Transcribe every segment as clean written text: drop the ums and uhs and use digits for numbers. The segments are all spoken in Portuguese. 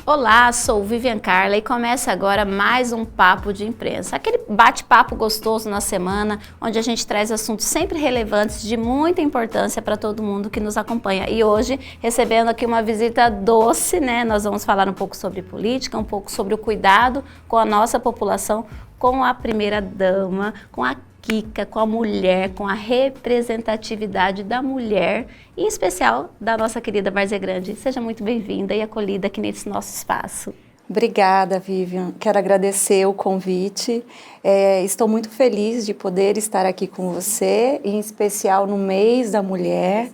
Olá, sou Vivian Carla e começa agora mais um Papo de Imprensa. Aquele bate-papo gostoso na semana, onde a gente traz assuntos sempre relevantes de muita importância para todo mundo que nos acompanha. E hoje, recebendo aqui uma visita doce, né? Nós vamos falar um pouco sobre política, um pouco sobre o cuidado com a nossa população, com a primeira-dama, com a Kika, com a mulher, com a representatividade da mulher, em especial da nossa querida Várzea Grande. Seja muito bem-vinda e acolhida aqui nesse nosso espaço. Obrigada, Vivian. Quero agradecer o convite. Estou muito feliz de poder estar aqui com você, em especial no mês da mulher.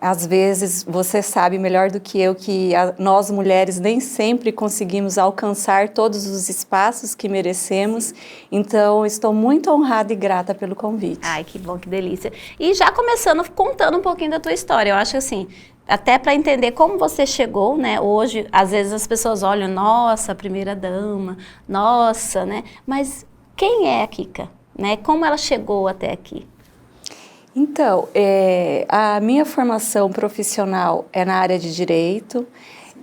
Às vezes, você sabe melhor do que eu que nós mulheres nem sempre conseguimos alcançar todos os espaços que merecemos. Então, estou muito honrada e grata pelo convite. Ai, que bom, que delícia. E já começando, contando um pouquinho da tua história, eu acho assim, até para entender como você chegou, né? Hoje, às vezes as pessoas olham, nossa, primeira-dama, nossa, né? Mas quem é a Kika, né? Como ela chegou até aqui? Então, a minha formação profissional é na área de Direito.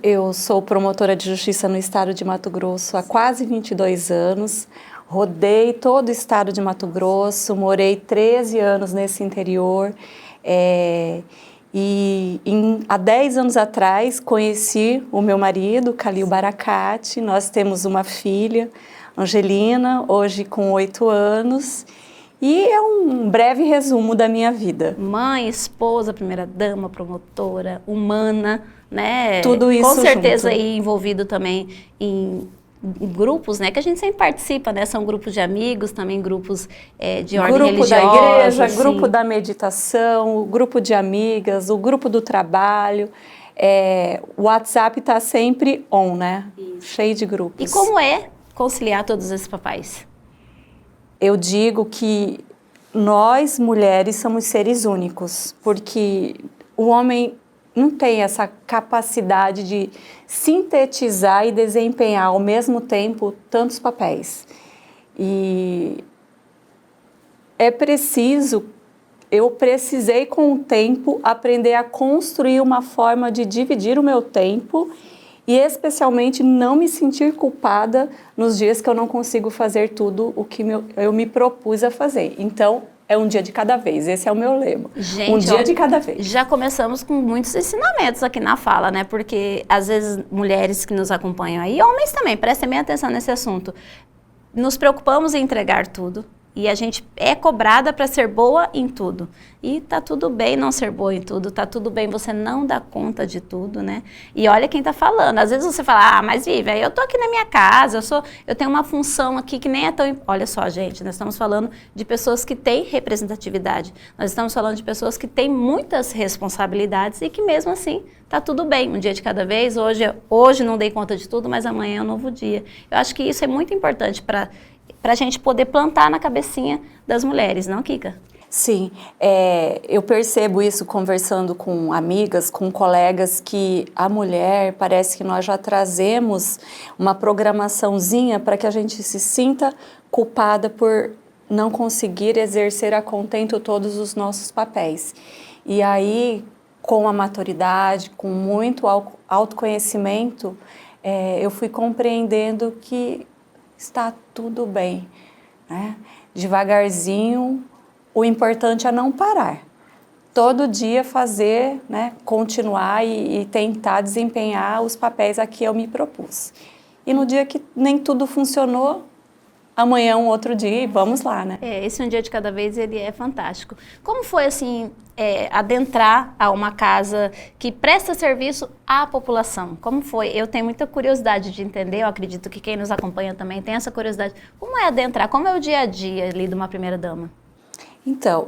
Eu sou promotora de Justiça no estado de Mato Grosso há quase 22 anos. Rodei todo o estado de Mato Grosso, morei 13 anos nesse interior. Há 10 anos atrás, conheci o meu marido, Calil Baracate. Nós temos uma filha, Angelina, hoje com 8 anos. E é um breve resumo da minha vida. Mãe, esposa, primeira-dama, promotora, humana, né? Tudo isso com certeza junto. aí envolvido também em grupos, né? Que a gente sempre participa, né? São grupos de amigos, também grupos de ordem religiosa. Grupo da igreja, assim. grupo da meditação, o grupo de amigas, o grupo do trabalho. O WhatsApp está sempre on, né? Isso. Cheio de grupos. E como é conciliar todos esses papéis? Eu digo que nós, mulheres, somos seres únicos, porque o homem não tem essa capacidade de sintetizar e desempenhar ao mesmo tempo tantos papéis. E eu precisei com o tempo aprender a construir uma forma de dividir o meu tempo e especialmente não me sentir culpada nos dias que eu não consigo fazer tudo o que eu me propus a fazer. Então, é um dia de cada vez, esse é o meu lema. Gente, um dia de cada vez. Já começamos com muitos ensinamentos aqui na fala, né? Porque, às vezes, mulheres que nos acompanham aí, homens também, prestem bem atenção nesse assunto. Nos preocupamos em entregar tudo. E a gente é cobrada para ser boa em tudo. E tá tudo bem não ser boa em tudo, tá tudo bem você não dar conta de tudo, né? E olha quem tá falando. Às vezes você fala, mas Vivi, eu tô aqui na minha casa, eu tenho uma função aqui que nem é tão... Olha só, gente, nós estamos falando de pessoas que têm representatividade. Nós estamos falando de pessoas que têm muitas responsabilidades e que mesmo assim tá tudo bem. Um dia de cada vez, hoje não dei conta de tudo, mas amanhã é um novo dia. Eu acho que isso é muito importante para a gente poder plantar na cabecinha das mulheres, não, Kika? Sim, eu percebo isso conversando com amigas, com colegas, que a mulher, parece que nós já trazemos uma programaçãozinha para que a gente se sinta culpada por não conseguir exercer a contento todos os nossos papéis. E aí, com a maturidade, com muito autoconhecimento, eu fui compreendendo que está tudo bem, né? Devagarzinho, o importante é não parar. Todo dia fazer, né? Continuar e tentar desempenhar os papéis a que eu me propus. E no dia que nem tudo funcionou, amanhã é um outro dia e vamos lá, né? Esse um dia de cada vez, ele é fantástico. Como foi, assim, adentrar a uma casa que presta serviço à população? Como foi? Eu tenho muita curiosidade de entender, eu acredito que quem nos acompanha também tem essa curiosidade. Como é adentrar? Como é o dia a dia ali de uma primeira-dama? Então,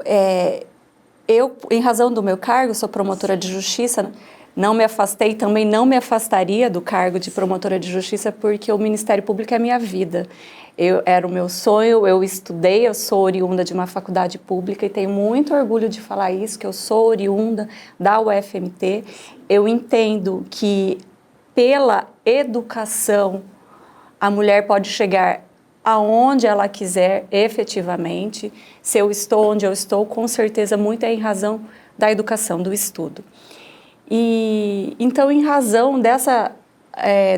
eu, em razão do meu cargo, sou promotora de justiça, não me afastei, também não me afastaria do cargo de promotora de justiça, porque o Ministério Público é a minha vida. Era o meu sonho, eu estudei, eu sou oriunda de uma faculdade pública e tenho muito orgulho de falar isso, que eu sou oriunda da UFMT. Eu entendo que pela educação a mulher pode chegar aonde ela quiser efetivamente. Se eu estou onde eu estou, com certeza muito é em razão da educação, do estudo. E então, em razão dessa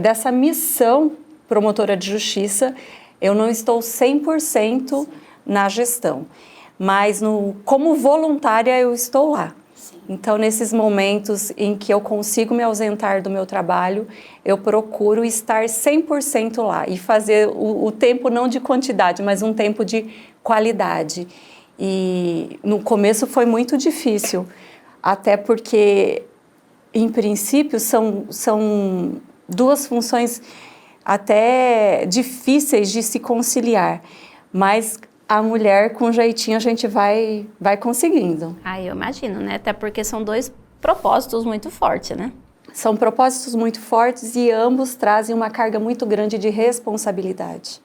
dessa missão promotora de justiça, eu não estou 100% na gestão, mas como voluntária eu estou lá. Então, nesses momentos em que eu consigo me ausentar do meu trabalho, eu procuro estar 100% lá e fazer o tempo não de quantidade, mas um tempo de qualidade. E no começo foi muito difícil, até porque, em princípio, são duas funções até difíceis de se conciliar, mas a mulher, com jeitinho, a gente vai conseguindo. Ah, eu imagino, né? Até porque são dois propósitos muito fortes, né? São propósitos muito fortes e ambos trazem uma carga muito grande de responsabilidade.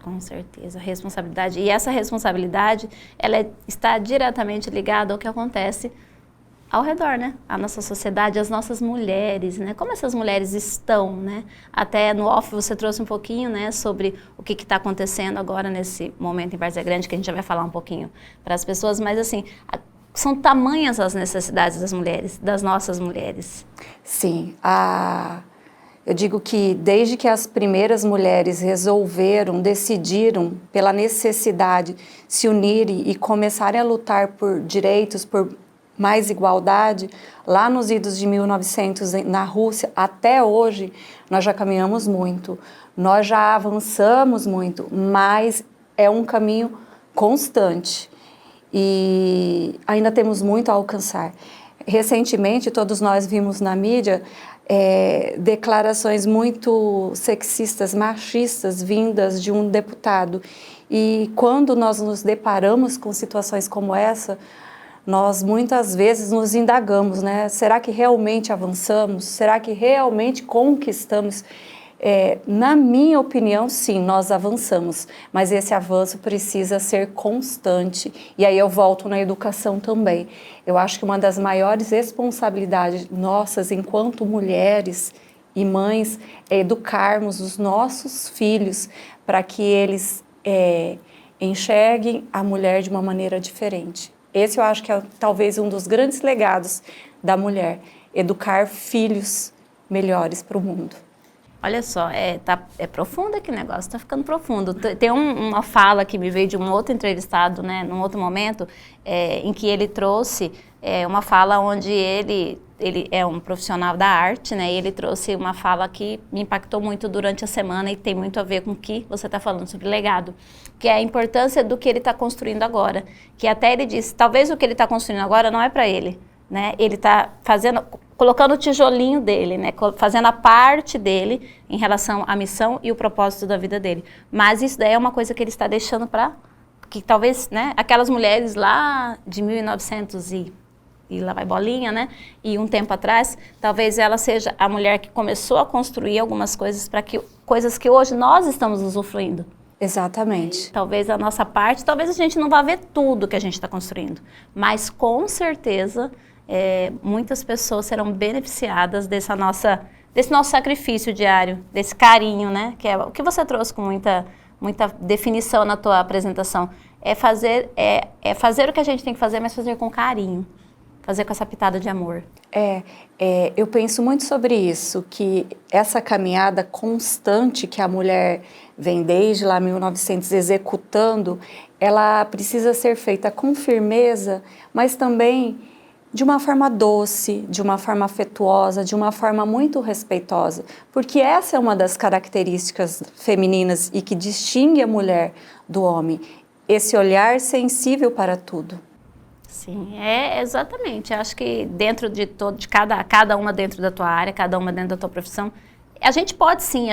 Com certeza, responsabilidade. E essa responsabilidade, ela está diretamente ligada ao que acontece ao redor, né? A nossa sociedade, as nossas mulheres, né? Como essas mulheres estão, né? Até no off você trouxe um pouquinho, né? Sobre o que está acontecendo agora nesse momento em Várzea Grande, que a gente já vai falar um pouquinho para as pessoas, mas assim, são tamanhas as necessidades das mulheres, das nossas mulheres. Sim, eu digo que desde que as primeiras mulheres decidiram pela necessidade se unirem e começarem a lutar por direitos, por mais igualdade, lá nos idos de 1900 na Rússia, até hoje, nós já caminhamos muito, nós já avançamos muito, mas é um caminho constante e ainda temos muito a alcançar. Recentemente, todos nós vimos na mídia declarações muito sexistas, machistas, vindas de um deputado. E quando nós nos deparamos com situações como essa, nós muitas vezes nos indagamos, né? Será que realmente avançamos? Será que realmente conquistamos? Na minha opinião, sim, nós avançamos, mas esse avanço precisa ser constante. E aí eu volto na educação também. Eu acho que uma das maiores responsabilidades nossas enquanto mulheres e mães é educarmos os nossos filhos para que eles enxerguem a mulher de uma maneira diferente. Esse eu acho que é talvez um dos grandes legados da mulher, educar filhos melhores para o mundo. Olha só, é profundo aqui o negócio, está ficando profundo. Tem uma fala que me veio de um outro entrevistado, né, num outro momento, em que ele trouxe uma fala onde ele é um profissional da arte, né, e ele trouxe uma fala que me impactou muito durante a semana e tem muito a ver com o que você está falando sobre legado, que é a importância do que ele está construindo agora. Que até ele disse, talvez o que ele está construindo agora não é para ele, né, ele está colocando o tijolinho dele, né, fazendo a parte dele em relação à missão e o propósito da vida dele. Mas isso daí é uma coisa que ele está deixando para que talvez, né, aquelas mulheres lá de 1900 e lá vai bolinha, né, e um tempo atrás, talvez ela seja a mulher que começou a construir algumas coisas para que coisas que hoje nós estamos usufruindo. Exatamente. Talvez a nossa parte, talvez a gente não vá ver tudo que a gente está construindo, mas com certeza muitas pessoas serão beneficiadas desse nosso sacrifício diário, desse carinho, né? Que é o que você trouxe com muita definição na tua apresentação. É fazer o que a gente tem que fazer, mas fazer com carinho, fazer com essa pitada de amor. Eu penso muito sobre isso, que essa caminhada constante que a mulher vem desde lá 1900 executando, ela precisa ser feita com firmeza, mas também de uma forma doce, de uma forma afetuosa, de uma forma muito respeitosa, porque essa é uma das características femininas e que distingue a mulher do homem, esse olhar sensível para tudo. Sim, exatamente. Acho que dentro de cada uma dentro da tua área, cada uma dentro da tua profissão, a gente pode sim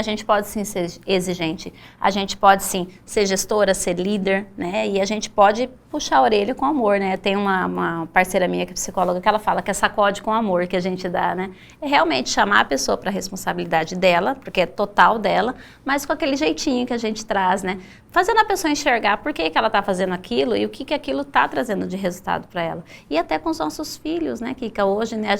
ser exigente, a gente pode sim ser gestora, ser líder, né? E a gente pode puxar a orelha com amor, né? Tem uma parceira minha que é psicóloga que ela fala que é sacode com amor que a gente dá, né? É realmente chamar a pessoa para a responsabilidade dela, porque é total dela, mas com aquele jeitinho que a gente traz, né? Fazendo a pessoa enxergar por que ela está fazendo aquilo e o que aquilo está trazendo de resultado para ela. E até com os nossos filhos, né, Kika? Hoje, né,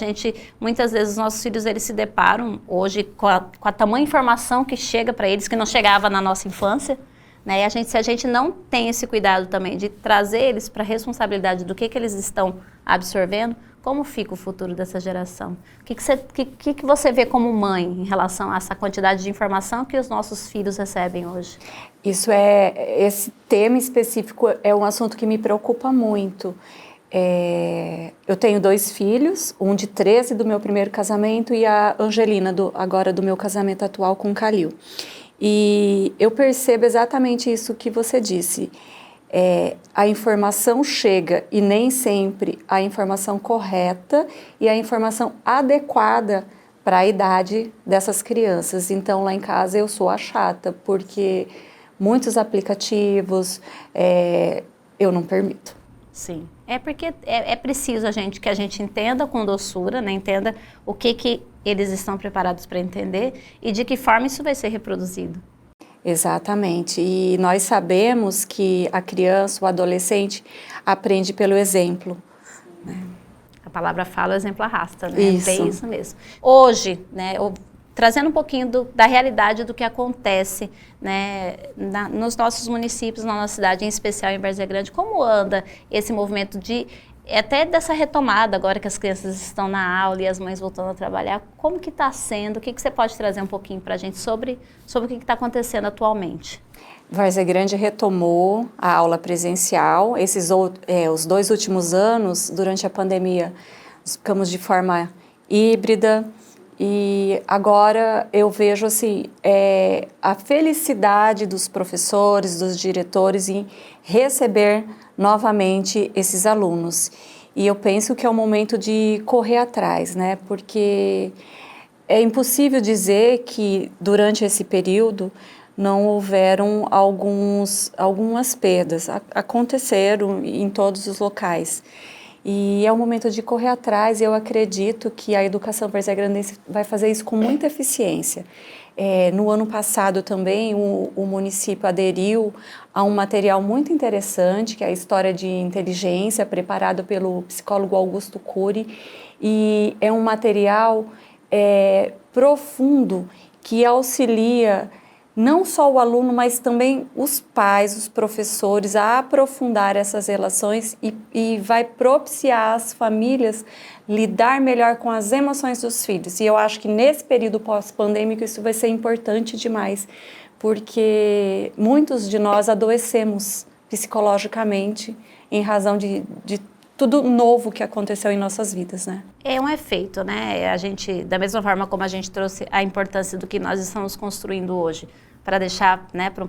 muitas vezes os nossos filhos, eles se deparam hoje com a tamanha informação que chega para eles, que não chegava na nossa infância, né? E se a gente não tem esse cuidado também de trazer eles para a responsabilidade do que eles estão absorvendo, como fica o futuro dessa geração? O que você vê como mãe em relação a essa quantidade de informação que os nossos filhos recebem hoje? Esse tema específico é um assunto que me preocupa muito. Eu tenho 2 filhos, um de 13 do meu primeiro casamento e a Angelina, agora do meu casamento atual com o Calil. E eu percebo exatamente isso que você disse. A informação chega e nem sempre a informação correta e a informação adequada para a idade dessas crianças. Então, lá em casa eu sou a chata, porque muitos aplicativos eu não permito. Sim, porque é preciso que a gente entenda com doçura, né? Entenda o que eles estão preparados para entender e de que forma isso vai ser reproduzido. Exatamente, e nós sabemos que a criança, o adolescente, aprende pelo exemplo. Né? A palavra fala, o exemplo arrasta, né? Isso. É isso mesmo. Hoje, né, trazendo um pouquinho da realidade do que acontece, né, nos nossos municípios, na nossa cidade, em especial em Várzea Grande, como anda esse movimento até dessa retomada agora que as crianças estão na aula e as mães voltando a trabalhar, como que está sendo? O que você pode trazer um pouquinho para a gente sobre o que está acontecendo atualmente? Várzea Grande retomou a aula presencial. Os 2 últimos anos, durante a pandemia, nós ficamos de forma híbrida e agora eu vejo assim, a felicidade dos professores, dos diretores em receber novamente esses alunos. E eu penso que é o momento de correr atrás, né? Porque é impossível dizer que durante esse período não houveram algumas perdas. Aconteceram em todos os locais. E é o momento de correr atrás e eu acredito que a educação várzea-grandense vai fazer isso com muita eficiência. No ano passado também o município aderiu a um material muito interessante, que é a História de Inteligência, preparado pelo psicólogo Augusto Cury, e é um material profundo que auxilia não só o aluno, mas também os pais, os professores, a aprofundar essas relações e vai propiciar as famílias lidar melhor com as emoções dos filhos. E eu acho que nesse período pós-pandêmico isso vai ser importante demais, porque muitos de nós adoecemos psicologicamente em razão de tudo novo que aconteceu em nossas vidas, né? É um efeito, né? Da mesma forma como a gente trouxe a importância do que nós estamos construindo hoje para deixar, né, para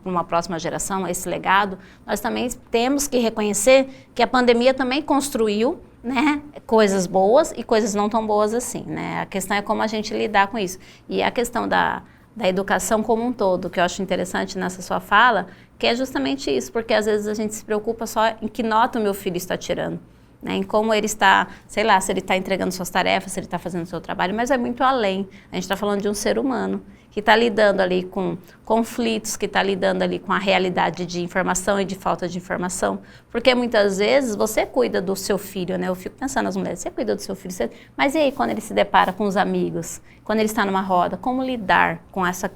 uma próxima geração esse legado, nós também temos que reconhecer que a pandemia também construiu, né, coisas boas e coisas não tão boas assim, né? A questão é como a gente lidar com isso. E a questão da educação como um todo, que eu acho interessante nessa sua fala, que é justamente isso, porque às vezes a gente se preocupa só em que nota o meu filho está tirando, né, em como ele está, sei lá, se ele está entregando suas tarefas, se ele está fazendo o seu trabalho, mas é muito além. A gente está falando de um ser humano que está lidando ali com conflitos, que está lidando ali com a realidade de informação e de falta de informação, porque muitas vezes você cuida do seu filho, né? Eu fico pensando nas mulheres, você cuida do seu filho, mas e aí quando ele se depara com os amigos, quando ele está numa roda, como lidar com essa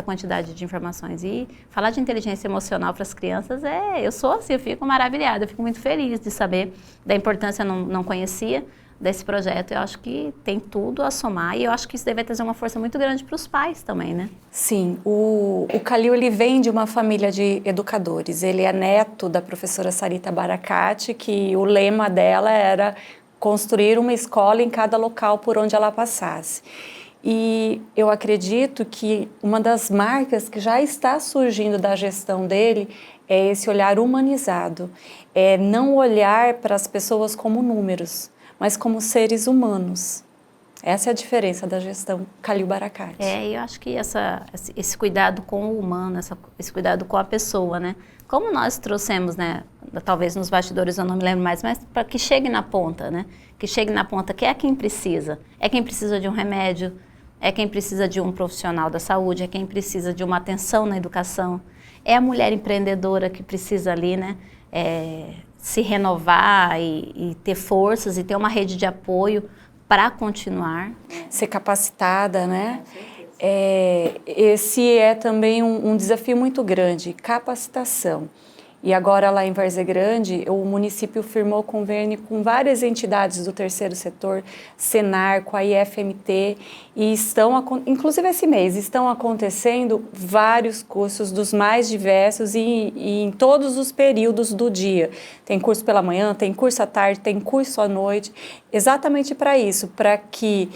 quantidade de informações? E falar de inteligência emocional para as crianças, eu sou assim, eu fico maravilhada, eu fico muito feliz de saber da importância, eu não conhecia desse projeto. Eu acho que tem tudo a somar e eu acho que isso deve trazer uma força muito grande para os pais também, né? Sim, o Calil, ele vem de uma família de educadores, ele é neto da professora Sarita Baracate, que o lema dela era construir uma escola em cada local por onde ela passasse. E eu acredito que uma das marcas que já está surgindo da gestão dele é esse olhar humanizado, é não olhar para as pessoas como números, mas como seres humanos. Essa é a diferença da gestão Calil Baracate. Eu acho que esse cuidado com o humano, esse cuidado com a pessoa, né? Como nós trouxemos, né? Talvez nos bastidores eu não me lembro mais, mas para que chegue na ponta, né? Que chegue na ponta, que é quem precisa. É quem precisa de um remédio, é quem precisa de um profissional da saúde, é quem precisa de uma atenção na educação. É a mulher empreendedora que precisa ali, né? Se renovar e ter forças e ter uma rede de apoio para continuar. Ser capacitada, né? Esse é também um desafio muito grande, capacitação. E agora lá em Várzea Grande, o município firmou convênio com várias entidades do terceiro setor, Senar, com a IFMT, e inclusive esse mês, estão acontecendo vários cursos dos mais diversos e em todos os períodos do dia. Tem curso pela manhã, tem curso à tarde, tem curso à noite, exatamente para isso, para que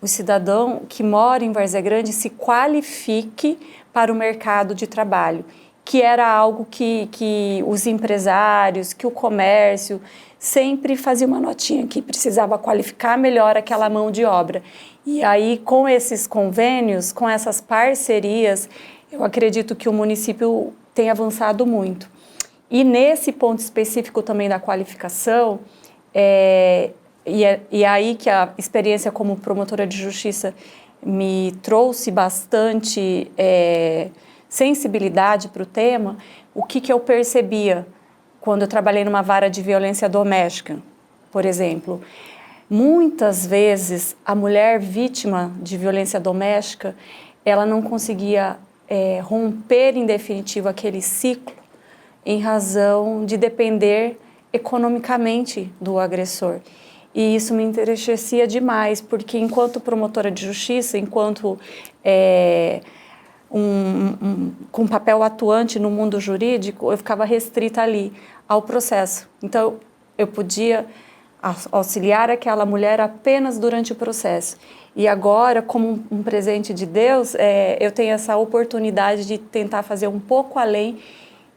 o cidadão que mora em Várzea Grande se qualifique para o mercado de trabalho, que era algo que os empresários, que o comércio sempre fazia uma notinha que precisava qualificar melhor aquela mão de obra. E aí, com esses convênios, com essas parcerias, eu acredito que o município tem avançado muito. E nesse ponto específico também da qualificação, e aí que a experiência como promotora de justiça me trouxe bastante sensibilidade para o tema, o que eu percebia quando eu trabalhei numa vara de violência doméstica, por exemplo. Muitas vezes a mulher vítima de violência doméstica, ela não conseguia romper em definitivo aquele ciclo em razão de depender economicamente do agressor. E isso me entristecia demais, porque enquanto promotora de justiça, enquanto com papel atuante no mundo jurídico, eu ficava restrita ali ao processo. Então, eu podia auxiliar aquela mulher apenas durante o processo. E agora, como um presente de Deus, eu tenho essa oportunidade de tentar fazer um pouco além,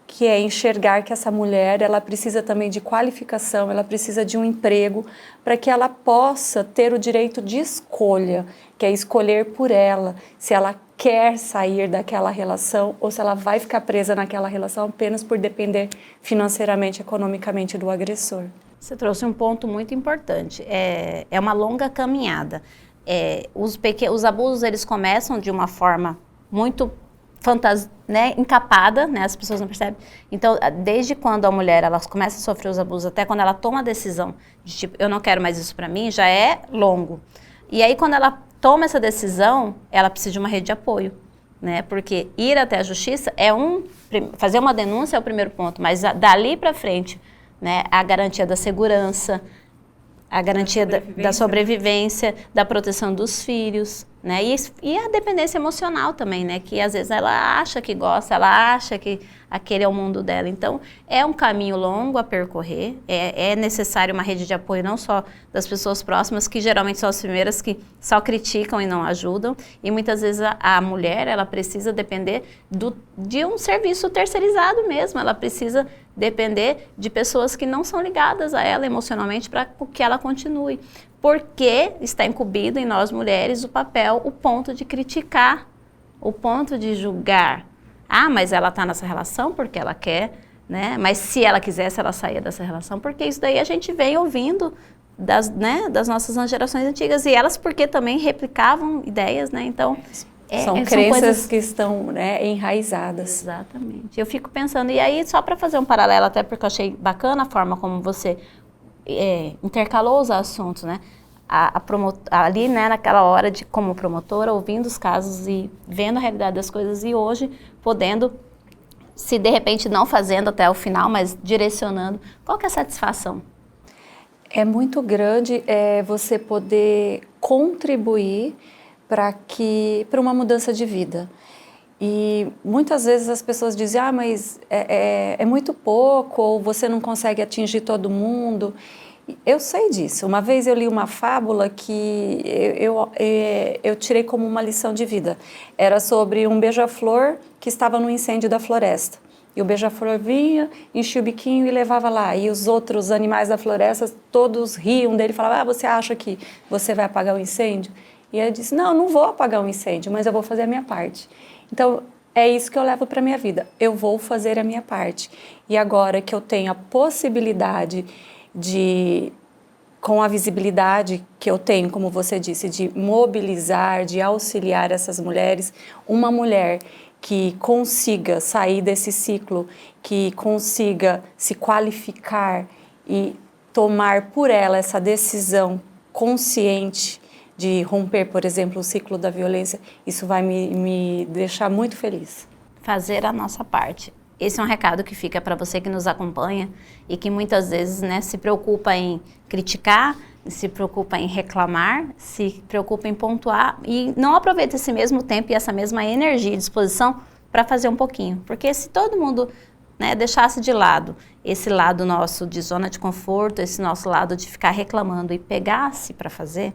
que é enxergar que essa mulher, ela precisa também de qualificação, ela precisa de um emprego para que ela possa ter o direito de escolha, que é escolher por ela, se ela quer sair daquela relação ou se ela vai ficar presa naquela relação apenas por depender financeiramente, economicamente do agressor. Você trouxe um ponto muito importante, é uma longa caminhada. Os abusos, eles começam de uma forma muito encapada, né? As pessoas não percebem. Então, desde quando a mulher ela começa a sofrer os abusos, até quando ela toma a decisão de tipo, eu não quero mais isso para mim, já é longo. E aí, quando ela toma essa decisão, ela precisa de uma rede de apoio, né? Porque ir até a justiça fazer uma denúncia é o primeiro ponto, mas dali para frente, né? A garantia da segurança, a garantia da sobrevivência, da proteção dos filhos, né? E a dependência emocional também, né? Que às vezes ela acha que gosta, ela acha que aquele é o mundo dela. Então, é um caminho longo a percorrer, é necessário uma rede de apoio não só das pessoas próximas, que geralmente são as primeiras que só criticam e não ajudam, e muitas vezes a mulher, ela precisa depender de um serviço terceirizado mesmo, ela precisa depender de pessoas que não são ligadas a ela emocionalmente para que ela continue. Porque está incumbido em nós mulheres o ponto de criticar, o ponto de julgar. Ah, mas ela está nessa relação porque ela quer, né? Mas se ela quisesse, ela saía dessa relação, porque isso daí a gente vem ouvindo das nossas gerações antigas, e elas porque também replicavam ideias, né? Então, são crenças que estão, né, enraizadas. Exatamente. Eu fico pensando, e aí só para fazer um paralelo, até porque eu achei bacana a forma como você intercalou os assuntos, né? Ali, né, naquela hora como promotora, ouvindo os casos e vendo a realidade das coisas, e hoje podendo, se de repente não fazendo até o final, mas direcionando, qual que é a satisfação? É muito grande você poder contribuir para uma mudança de vida. E muitas vezes as pessoas dizem, mas é muito pouco, ou você não consegue atingir todo mundo. Eu sei disso. Uma vez eu li uma fábula que eu tirei como uma lição de vida. Era sobre um beija-flor que estava no incêndio da floresta. E o beija-flor vinha, enchia o biquinho e levava lá. E os outros animais da floresta todos riam dele e falavam, você acha que você vai apagar o incêndio? E ele disse, não vou apagar o incêndio, mas eu vou fazer a minha parte. Então, é isso que eu levo para a minha vida. Eu vou fazer a minha parte. E agora que eu tenho a possibilidade com a visibilidade que eu tenho, como você disse, de mobilizar, de auxiliar essas mulheres, uma mulher que consiga sair desse ciclo, que consiga se qualificar e tomar por ela essa decisão consciente de romper, por exemplo, o ciclo da violência, isso vai me deixar muito feliz. Fazer a nossa parte. esse é um recado que fica para você que nos acompanha e que muitas vezes, né, se preocupa em criticar, se preocupa em reclamar, se preocupa em pontuar e não aproveita esse mesmo tempo e essa mesma energia e disposição para fazer um pouquinho. Porque se todo mundo, né, deixasse de lado esse lado nosso de zona de conforto, esse nosso lado de ficar reclamando e pegasse para fazer,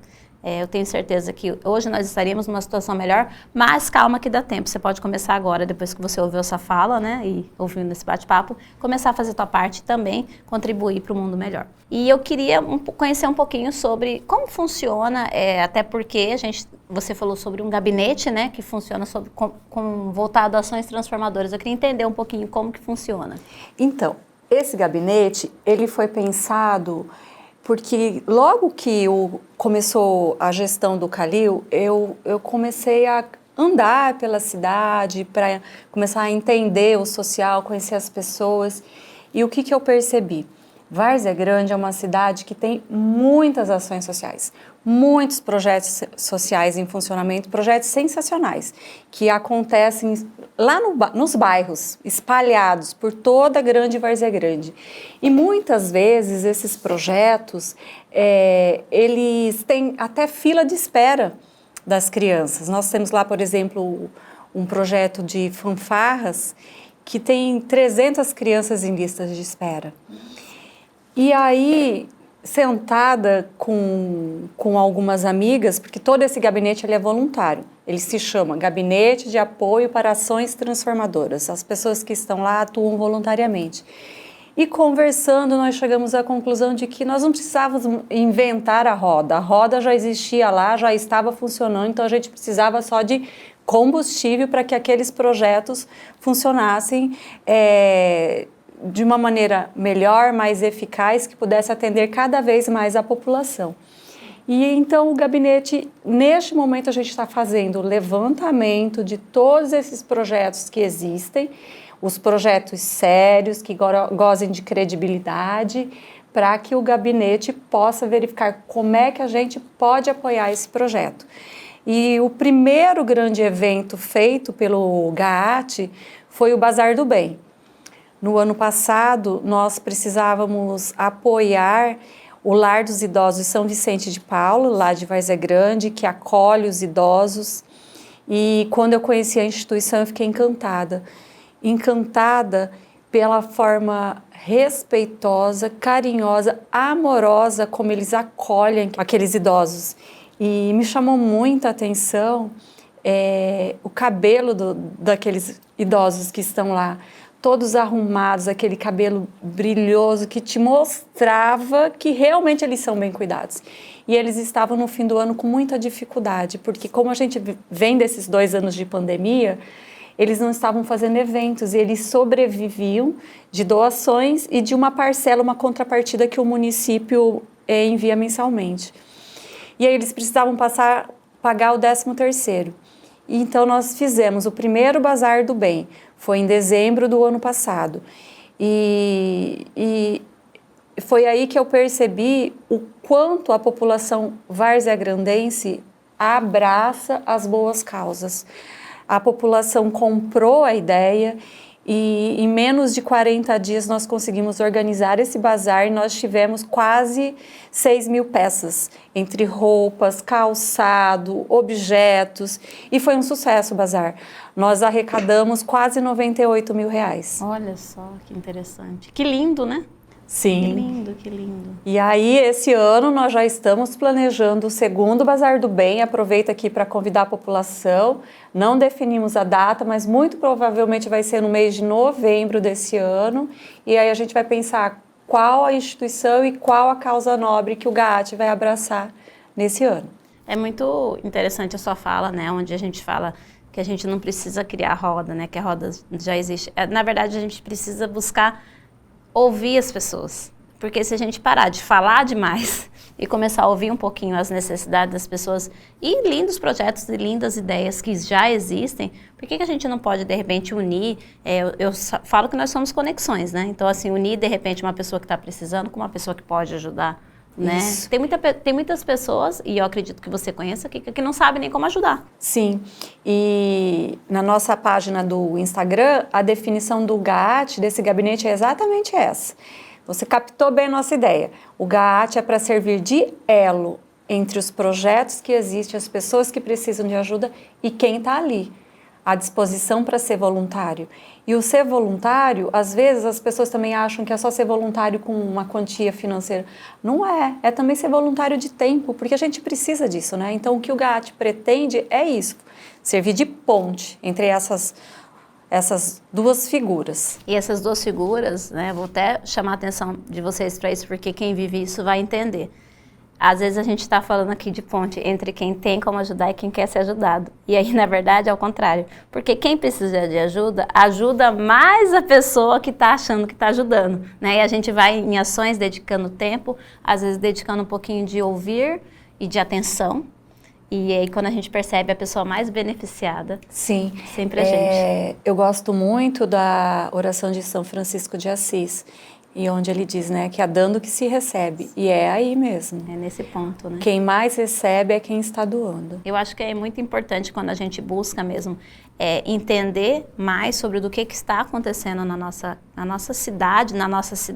eu tenho certeza que hoje nós estaríamos numa situação melhor, mas calma que dá tempo. Você pode começar agora, depois que você ouviu essa fala, né, e ouvindo esse bate-papo, começar a fazer a tua parte e também contribuir para o mundo melhor. E eu queria conhecer um pouquinho sobre como funciona, até porque você falou sobre um gabinete, né, que funciona voltado a ações transformadoras. Eu queria entender um pouquinho como que funciona. Então, esse gabinete, ele foi pensado porque logo que começou a gestão do Calil, eu comecei a andar pela cidade para começar a entender o social, conhecer as pessoas. E o que eu percebi? Várzea Grande é uma cidade que tem muitas ações sociais, muitos projetos sociais em funcionamento, projetos sensacionais, que acontecem lá nos bairros, espalhados por toda a grande Várzea Grande. E muitas vezes esses projetos, eles têm até fila de espera das crianças. Nós temos lá, por exemplo, um projeto de fanfarras que tem 300 crianças em listas de espera. E aí, sentada com algumas amigas, porque todo esse gabinete ele é voluntário, ele se chama Gabinete de Apoio para Ações Transformadoras. As pessoas que estão lá atuam voluntariamente. E conversando, nós chegamos à conclusão de que nós não precisávamos inventar a roda já existia lá, já estava funcionando, então a gente precisava só de combustível para que aqueles projetos funcionassem de uma maneira melhor, mais eficaz, que pudesse atender cada vez mais a população. E então o gabinete, neste momento a gente está fazendo o levantamento de todos esses projetos que existem, os projetos sérios, que gozem de credibilidade, para que o gabinete possa verificar como é que a gente pode apoiar esse projeto. E o primeiro grande evento feito pelo GAAT foi o Bazar do Bem. No ano passado, nós precisávamos apoiar o Lar dos Idosos São Vicente de Paulo, lá de Várzea Grande, que acolhe os idosos. E quando eu conheci a instituição, eu fiquei encantada. Encantada pela forma respeitosa, carinhosa, amorosa, como eles acolhem aqueles idosos. E me chamou muita atenção o cabelo daqueles idosos que estão lá, todos arrumados, aquele cabelo brilhoso que te mostrava que realmente eles são bem cuidados. E eles estavam no fim do ano com muita dificuldade, porque como a gente vem desses 2 anos de pandemia, eles não estavam fazendo eventos e eles sobreviviam de doações e de uma parcela, uma contrapartida que o município envia mensalmente. E aí eles precisavam pagar o 13º. Então nós fizemos o primeiro Bazar do Bem, foi em dezembro do ano passado. E foi aí que eu percebi o quanto a população varzeagrandense abraça as boas causas. A população comprou a ideia e em menos de 40 dias nós conseguimos organizar esse bazar e nós tivemos quase 6.000 peças, entre roupas, calçado, objetos, e foi um sucesso o bazar. Nós arrecadamos quase R$98 mil. Olha só, que interessante. Que lindo, né? Sim. Que lindo, que lindo. E aí, esse ano, nós já estamos planejando o segundo Bazar do Bem. Aproveito aqui para convidar a população. Não definimos a data, mas muito provavelmente vai ser no mês de novembro desse ano. E aí a gente vai pensar qual a instituição e qual a causa nobre que o GAAT vai abraçar nesse ano. É muito interessante a sua fala, né? Onde a gente fala que a gente não precisa criar roda, né? Que a roda já existe. Na verdade, a gente precisa buscar ouvir as pessoas, porque se a gente parar de falar demais e começar a ouvir um pouquinho as necessidades das pessoas e lindos projetos e lindas ideias que já existem, por que a gente não pode de repente unir, eu falo que nós somos conexões, né? Então assim, unir de repente uma pessoa que está precisando com uma pessoa que pode ajudar né? Tem muitas pessoas, e eu acredito que você conheça, que não sabem nem como ajudar. Sim, e na nossa página do Instagram, a definição do GAAT, desse gabinete, é exatamente essa. Você captou bem a nossa ideia. O GAAT é para servir de elo entre os projetos que existem, as pessoas que precisam de ajuda e quem está ali, à disposição para ser voluntário. E o ser voluntário, às vezes as pessoas também acham que é só ser voluntário com uma quantia financeira. Não é, é também ser voluntário de tempo, porque a gente precisa disso, né? Então o que o GAAT pretende é isso, servir de ponte entre essas duas figuras. E essas duas figuras, né, vou até chamar a atenção de vocês para isso, porque quem vive isso vai entender. Às vezes a gente está falando aqui de ponte entre quem tem como ajudar e quem quer ser ajudado. E aí, na verdade, é o contrário. Porque quem precisa de ajuda, ajuda mais a pessoa que está achando que está ajudando, né? E a gente vai em ações dedicando tempo, às vezes dedicando um pouquinho de ouvir e de atenção. E aí, quando a gente percebe a pessoa mais beneficiada, sim, sempre a gente. Eu gosto muito da oração de São Francisco de Assis, e onde ele diz, né, que é dando que se recebe. E é aí mesmo. É nesse ponto, né? Quem mais recebe é quem está doando. Eu acho que é muito importante quando a gente busca mesmo entender mais sobre do que está acontecendo na nossa cidade,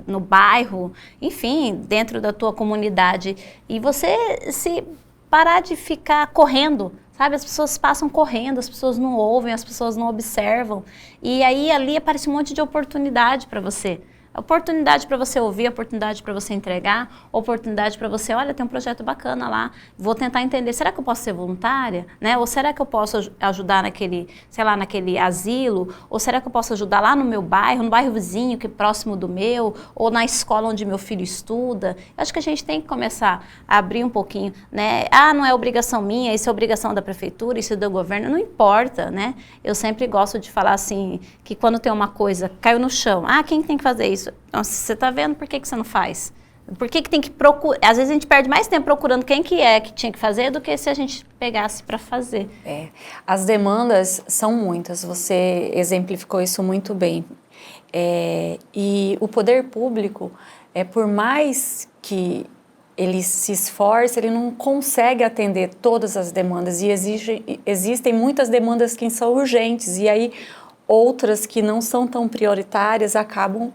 no bairro, enfim, dentro da tua comunidade. E você se parar de ficar correndo, sabe? As pessoas passam correndo, as pessoas não ouvem, as pessoas não observam. E aí ali aparece um monte de oportunidade para você. Oportunidade para você ouvir, oportunidade para você entregar, oportunidade para você, olha, tem um projeto bacana lá, vou tentar entender, será que eu posso ser voluntária? Né? Ou será que eu posso ajudar naquele, sei lá, naquele asilo? Ou será que eu posso ajudar lá no meu bairro, no bairro vizinho, que é próximo do meu? Ou na escola onde meu filho estuda? Eu acho que a gente tem que começar a abrir um pouquinho, né? Ah, não é obrigação minha, isso é obrigação da prefeitura, isso é do governo, não importa, né? Eu sempre gosto de falar assim, que quando tem uma coisa, caiu no chão, ah, quem tem que fazer isso? Nossa, você está vendo, por que você não faz? Por que tem que procurar? Às vezes a gente perde mais tempo procurando quem que tinha que fazer do que se a gente pegasse para fazer. As demandas são muitas, você exemplificou isso muito bem. E o poder público, por mais que ele se esforce, ele não consegue atender todas as demandas. E existem muitas demandas que são urgentes, e aí outras que não são tão prioritárias acabam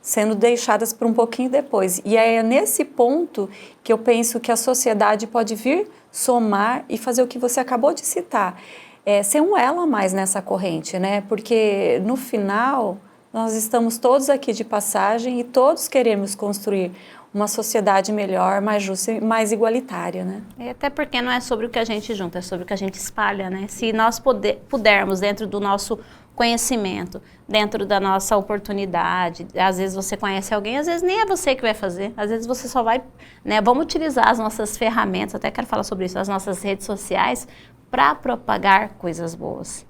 sendo deixadas por um pouquinho depois. E é nesse ponto que eu penso que a sociedade pode vir somar e fazer o que você acabou de citar, ser um elo a mais nessa corrente, né? Porque no final nós estamos todos aqui de passagem e todos queremos construir uma sociedade melhor, mais justa e mais igualitária, né? Até porque não é sobre o que a gente junta, é sobre o que a gente espalha, né? Se nós pudermos, dentro do nosso conhecimento, dentro da nossa oportunidade, às vezes você conhece alguém, às vezes nem é você que vai fazer, às vezes você só vai, né? Vamos utilizar as nossas ferramentas, até quero falar sobre isso, as nossas redes sociais, para propagar coisas boas.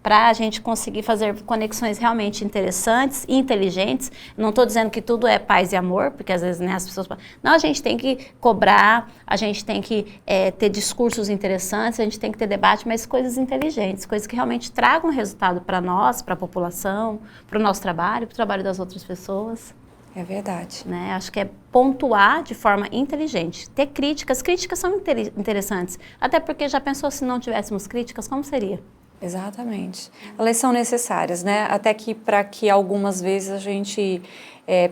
Para a gente conseguir fazer conexões realmente interessantes e inteligentes. Não estou dizendo que tudo é paz e amor, porque às vezes, né, as pessoas... Não, a gente tem que cobrar, a gente tem que ter discursos interessantes, a gente tem que ter debate, mas coisas inteligentes, coisas que realmente tragam resultado para nós, para a população, para o nosso trabalho, para o trabalho das outras pessoas. É verdade. Né? Acho que é pontuar de forma inteligente. Ter críticas são interessantes. Até porque já pensou se não tivéssemos críticas, como seria? Exatamente. Elas são necessárias, né? Até que para que algumas vezes a gente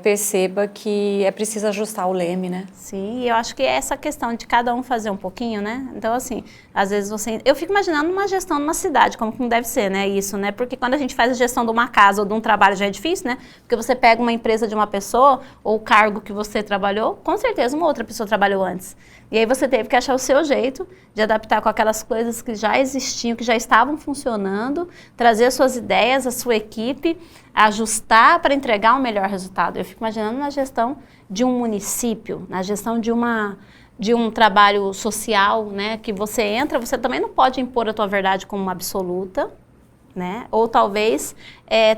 perceba que é preciso ajustar o leme, né? Sim, e eu acho que é essa questão de cada um fazer um pouquinho, né? Então, assim, às vezes eu fico imaginando uma gestão numa cidade, como que não deve ser, né? Isso, né? Porque quando a gente faz a gestão de uma casa ou de um trabalho já é difícil, né? Porque você pega uma empresa de uma pessoa ou o cargo que você trabalhou, com certeza uma outra pessoa trabalhou antes. E aí você teve que achar o seu jeito de adaptar com aquelas coisas que já existiam, que já estavam funcionando, trazer as suas ideias, a sua equipe, ajustar para entregar um melhor resultado. Eu fico imaginando na gestão de um município, na gestão de um trabalho social, né, que você entra, você também não pode impor a tua verdade como uma absoluta, né, ou talvez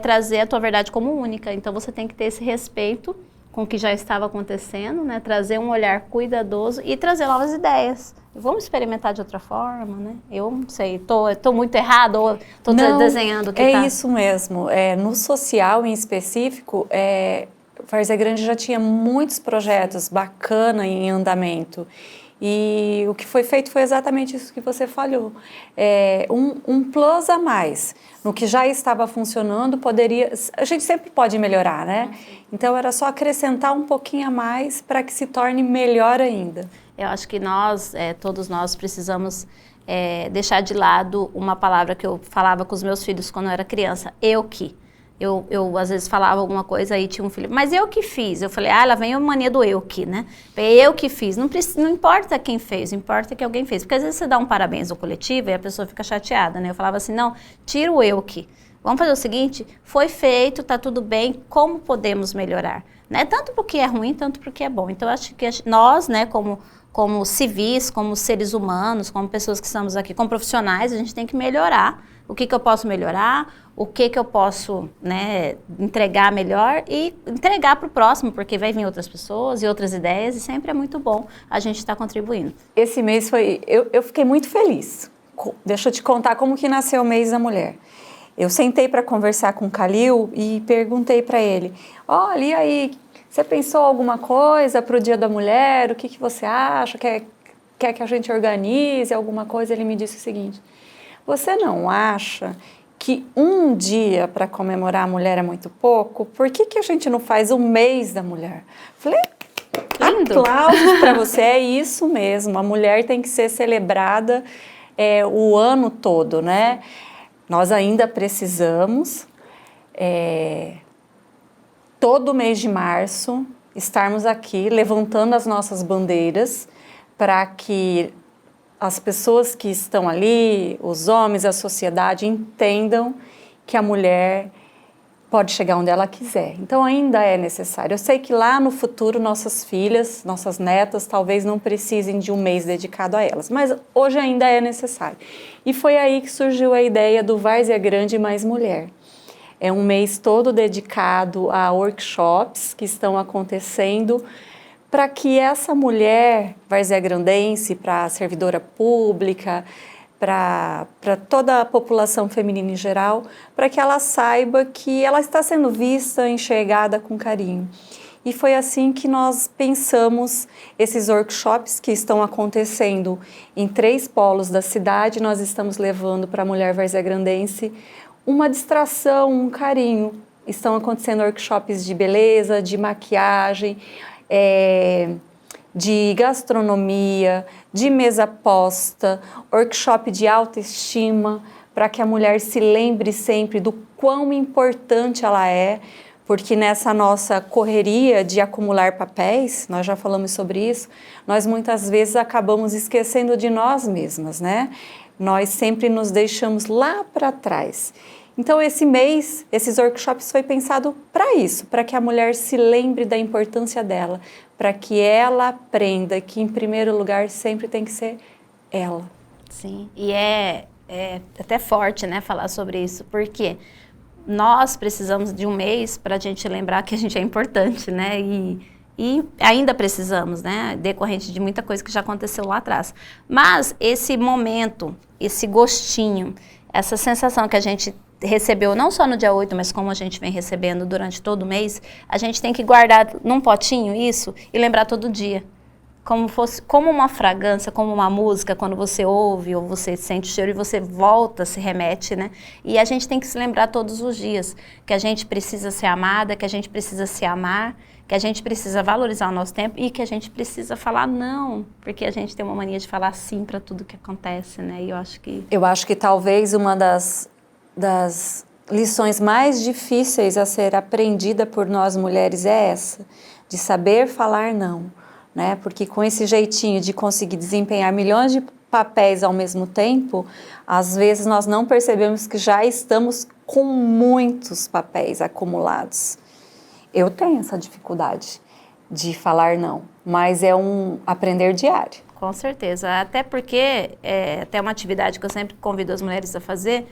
trazer a tua verdade como única. Então você tem que ter esse respeito com o que já estava acontecendo, né, trazer um olhar cuidadoso e trazer novas ideias. Vamos experimentar de outra forma, né? Eu não sei, tô muito errado ou estou desenhando o que tá? É isso mesmo. No social, em específico, Várzea Grande já tinha muitos projetos bacanas em andamento. E o que foi feito foi exatamente isso que você falou. Um plus a mais. No que já estava funcionando, a gente sempre pode melhorar, né? Então, era só acrescentar um pouquinho a mais para que se torne melhor ainda. Eu acho que todos nós precisamos deixar de lado uma palavra que eu falava com os meus filhos quando eu era criança, eu que. Eu às vezes falava alguma coisa e tinha um filho, mas eu que fiz. Eu falei, lá vem a mania do eu que, né? Eu que fiz. Não importa quem fez, importa que alguém fez. Porque às vezes você dá um parabéns no coletivo e a pessoa fica chateada, né? Eu falava assim, não, tira o eu que. Vamos fazer o seguinte, foi feito, tá tudo bem, como podemos melhorar? Né? Tanto porque é ruim, tanto porque é bom. Então, eu acho que nós, né, como civis, como seres humanos, como pessoas que estamos aqui, como profissionais, a gente tem que melhorar. O que eu posso melhorar, o que eu posso, né, entregar melhor e entregar para o próximo, porque vai vir outras pessoas e outras ideias e sempre é muito bom a gente estar contribuindo. Esse mês eu fiquei muito feliz. Deixa eu te contar como que nasceu o mês da mulher. Eu sentei para conversar com o Calil e perguntei para ele, olha, e aí, você pensou alguma coisa para o Dia da Mulher? O que você acha? Quer que a gente organize alguma coisa? Ele me disse o seguinte, você não acha que um dia para comemorar a mulher é muito pouco? Por que a gente não faz um mês da mulher? Falei, lindo. Aplausos para você, é isso mesmo, a mulher tem que ser celebrada o ano todo, né? Nós ainda precisamos, todo mês de março, estarmos aqui levantando as nossas bandeiras para que as pessoas que estão ali, os homens, a sociedade, entendam que a mulher pode chegar onde ela quiser. Então, ainda é necessário. Eu sei que lá no futuro, nossas filhas, nossas netas, talvez não precisem de um mês dedicado a elas, mas hoje ainda é necessário. E foi aí que surgiu a ideia do Várzea Grande Mais Mulher. É um mês todo dedicado a workshops que estão acontecendo para que essa mulher varzea-grandense, para a servidora pública, para toda a população feminina em geral, para que ela saiba que ela está sendo vista, enxergada com carinho. E foi assim que nós pensamos esses workshops que estão acontecendo em 3 polos da cidade. Nós estamos levando para a mulher varzea-grandense uma distração, um carinho. Estão acontecendo workshops de beleza, de maquiagem, de gastronomia, de mesa posta, workshop de autoestima, para que a mulher se lembre sempre do quão importante ela é, porque nessa nossa correria de acumular papéis, nós já falamos sobre isso, nós muitas vezes acabamos esquecendo de nós mesmas, né? Nós sempre nos deixamos lá para trás. Então, esse mês, esses workshops foi pensado para isso, para que a mulher se lembre da importância dela, para que ela aprenda que, em primeiro lugar, sempre tem que ser ela. Sim, e é até forte, né, falar sobre isso, porque nós precisamos de um mês para a gente lembrar que a gente é importante, né, e ainda precisamos, né, decorrente de muita coisa que já aconteceu lá atrás. Mas esse momento, esse gostinho, essa sensação que a gente recebeu não só no dia 8, mas como a gente vem recebendo durante todo o mês, a gente tem que guardar num potinho isso e lembrar todo dia. Como uma fragrância, como uma música, quando você ouve ou você sente o cheiro e você volta, se remete, né? E a gente tem que se lembrar todos os dias que a gente precisa ser amada, que a gente precisa se amar, que a gente precisa valorizar o nosso tempo e que a gente precisa falar não, porque a gente tem uma mania de falar sim para tudo que acontece, né? E eu acho que talvez uma das lições mais difíceis a ser aprendida por nós mulheres é essa, de saber falar não, né? Porque com esse jeitinho de conseguir desempenhar milhões de papéis ao mesmo tempo, às vezes nós não percebemos que já estamos com muitos papéis acumulados. Eu tenho essa dificuldade de falar não, mas é um aprender diário. Com certeza, até porque até uma atividade que eu sempre convido as mulheres a fazer,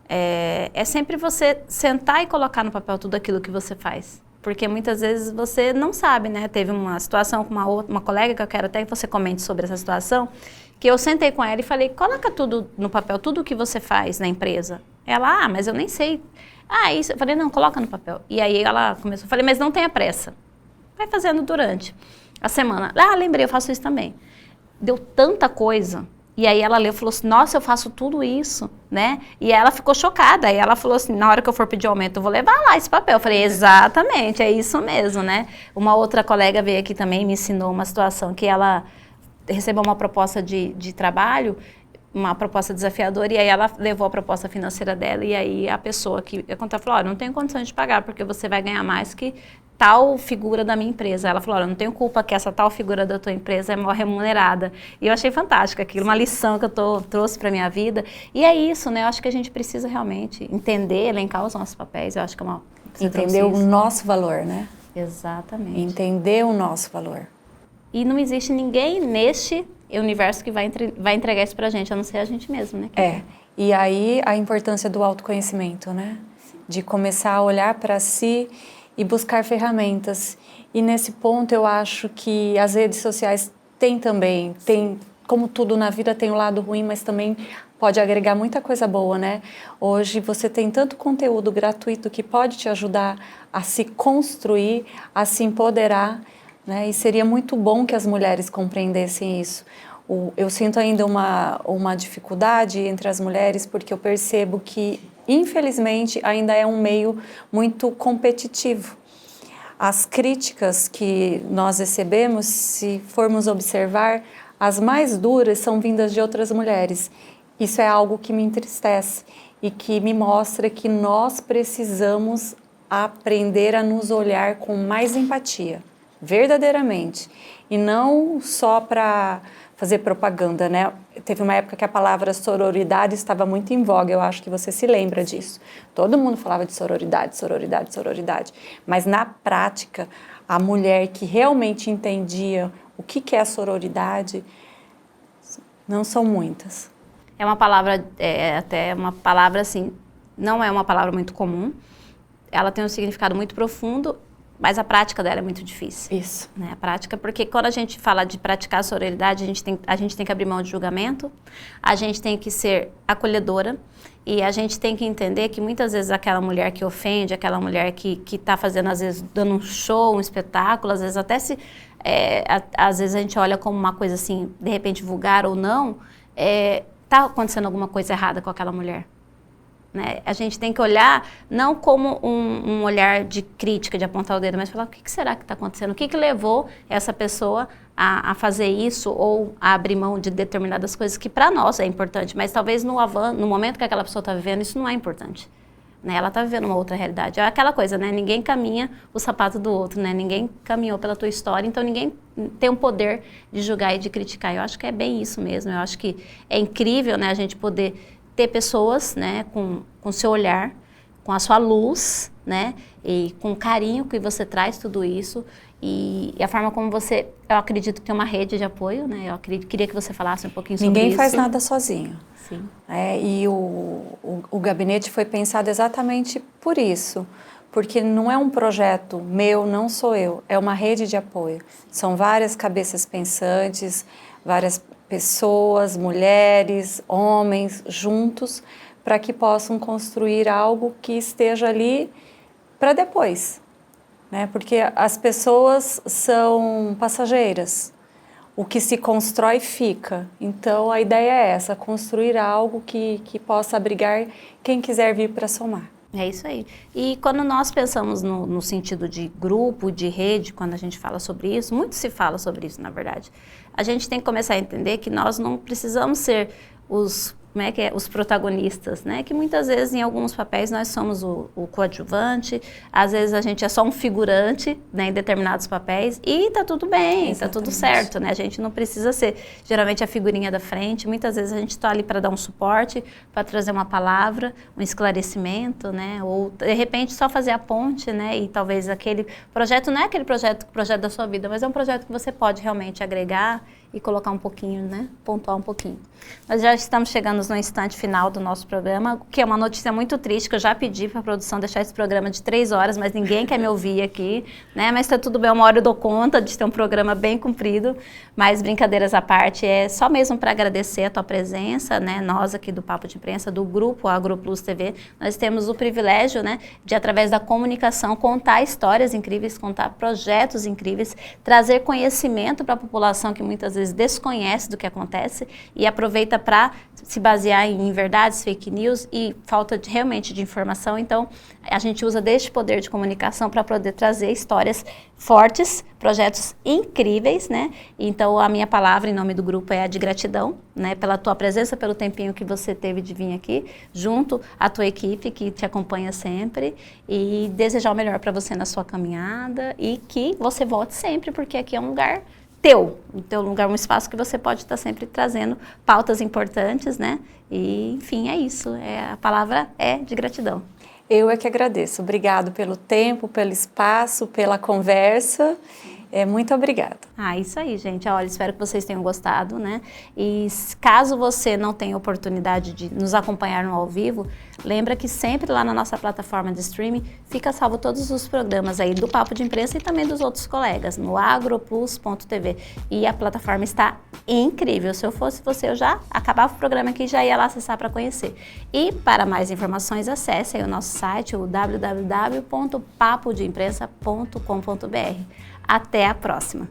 é sempre você sentar e colocar no papel tudo aquilo que você faz. Porque muitas vezes você não sabe, né? Teve uma situação com uma colega, que eu quero até que você comente sobre essa situação, que eu sentei com ela e falei, coloca tudo no papel, tudo o que você faz na empresa. Ela, mas eu nem sei. Ah, isso. Eu falei, não, coloca no papel. E aí ela começou, eu falei, mas não tenha pressa. Vai fazendo durante a semana. Ah, lembrei, eu faço isso também. Deu tanta coisa. E aí ela leu e falou assim, nossa, eu faço tudo isso, né? E ela ficou chocada. Aí ela falou assim, na hora que eu for pedir aumento, eu vou levar lá esse papel. Eu falei, exatamente, é isso mesmo, né? Uma outra colega veio aqui também e me ensinou uma situação que ela recebeu uma proposta de trabalho, uma proposta desafiadora, e aí ela levou a proposta financeira dela, e aí a pessoa que ia contar falou, olha, não tenho condições de pagar, porque você vai ganhar mais que tal figura da minha empresa. Ela falou, olha, não tenho culpa que essa tal figura da tua empresa é mal remunerada. E eu achei fantástico aquilo, uma lição que eu trouxe para minha vida. E é isso, né? Eu acho que a gente precisa realmente entender, elencar os nossos papéis. Eu acho que é uma... Entender o nosso valor, né? Exatamente. Entender o nosso valor. E não existe ninguém neste universo que vai entregar isso pra gente, a não ser a gente mesmo, né? E aí a importância do autoconhecimento, né? De começar a olhar para si e buscar ferramentas. E nesse ponto eu acho que as redes sociais têm também, como tudo na vida tem um lado ruim, mas também pode agregar muita coisa boa, né? Hoje você tem tanto conteúdo gratuito que pode te ajudar a se construir, a se empoderar, né? E seria muito bom que as mulheres compreendessem isso. Eu sinto ainda uma dificuldade entre as mulheres, porque eu percebo que, infelizmente, ainda é um meio muito competitivo. As críticas que nós recebemos, se formos observar, as mais duras são vindas de outras mulheres. Isso é algo que me entristece e que me mostra que nós precisamos aprender a nos olhar com mais empatia, verdadeiramente, e não só para fazer propaganda, né? Teve uma época que a palavra sororidade estava muito em voga, eu acho que você se lembra disso. Todo mundo falava de sororidade, sororidade, sororidade. Mas na prática, a mulher que realmente entendia o que é a sororidade, não são muitas. É uma palavra, até uma palavra assim, não é uma palavra muito comum, ela tem um significado muito profundo, mas a prática dela é muito difícil. Isso. Né? A prática, porque quando a gente fala de praticar a sororidade, a gente tem que abrir mão de julgamento, a gente tem que ser acolhedora e a gente tem que entender que muitas vezes aquela mulher que ofende, aquela mulher que está fazendo, às vezes, dando um show, um espetáculo, às vezes até às vezes a gente olha como uma coisa assim, de repente vulgar ou não, está acontecendo alguma coisa errada com aquela mulher. Né? A gente tem que olhar não como um olhar de crítica, de apontar o dedo, mas falar o que será que está acontecendo? O que levou essa pessoa a fazer isso ou a abrir mão de determinadas coisas que para nós é importante, mas talvez no momento que aquela pessoa está vivendo, isso não é importante. Né? Ela está vivendo uma outra realidade. É aquela coisa, né? Ninguém caminha o sapato do outro, né? Ninguém caminhou pela tua história, então ninguém tem o poder de julgar e de criticar. Eu acho que é bem isso mesmo. Eu acho que é incrível, né, a gente poder ter pessoas, né, com seu olhar, com a sua luz, né, e com o carinho que você traz tudo isso e a forma como você, eu acredito que tem uma rede de apoio, né, queria que você falasse um pouquinho sobre isso. Ninguém faz nada sozinho. Sim. E o gabinete foi pensado exatamente por isso, porque não é um projeto meu, não sou eu, é uma rede de apoio. São várias cabeças pensantes, várias pessoas, mulheres, homens, juntos, para que possam construir algo que esteja ali para depois, né? Porque as pessoas são passageiras, o que se constrói fica. Então a ideia é essa, construir algo que possa abrigar quem quiser vir para somar. É isso aí. E quando nós pensamos no sentido de grupo, de rede, quando a gente fala sobre isso, muito se fala sobre isso, na verdade. A gente tem que começar a entender que nós não precisamos ser os protagonistas, né? Que muitas vezes em alguns papéis nós somos o coadjuvante, às vezes a gente é só um figurante, né, em determinados papéis e tá tudo bem, tá tudo certo, né? A gente não precisa ser geralmente a figurinha da frente, muitas vezes a gente está ali para dar um suporte, para trazer uma palavra, um esclarecimento, né? Ou de repente só fazer a ponte, né? E talvez aquele projeto não é aquele projeto da sua vida, mas é um projeto que você pode realmente agregar e colocar um pouquinho, né? Pontuar um pouquinho. Nós já estamos chegando no instante final do nosso programa, que é uma notícia muito triste, que eu já pedi para a produção deixar esse programa de 3 horas, mas ninguém quer me ouvir aqui, né? Mas está tudo bem, uma hora eu dou conta de ter um programa bem comprido, mas brincadeiras à parte, é só mesmo para agradecer a tua presença, né? Nós aqui do Papo de Imprensa, do grupo AgroPlus TV, nós temos o privilégio, né, de através da comunicação contar histórias incríveis, contar projetos incríveis, trazer conhecimento para a população que muitas vezes desconhece do que acontece e aproveita para se basear em verdades, fake news e falta realmente de informação. Então, a gente usa deste poder de comunicação para poder trazer histórias fortes, projetos incríveis, né? Então, a minha palavra em nome do grupo é a de gratidão, né? Pela tua presença, pelo tempinho que você teve de vir aqui, junto à tua equipe que te acompanha sempre, e desejar o melhor para você na sua caminhada e que você volte sempre, porque aqui é um lugar teu, lugar, um espaço que você pode estar sempre trazendo pautas importantes, né? E, enfim, é isso. A palavra é de gratidão. Eu é que agradeço. Obrigado pelo tempo, pelo espaço, pela conversa. Muito obrigada. Isso aí, gente. Olha, espero que vocês tenham gostado, né? E caso você não tenha oportunidade de nos acompanhar no ao vivo, lembra que sempre lá na nossa plataforma de streaming fica salvo todos os programas aí do Papo de Imprensa e também dos outros colegas, no agroplus.tv. E a plataforma está incrível. Se eu fosse você, eu já acabava o programa aqui e já ia lá acessar para conhecer. E para mais informações, acesse aí o nosso site, o www.papodeimprensa.com.br. Até a próxima!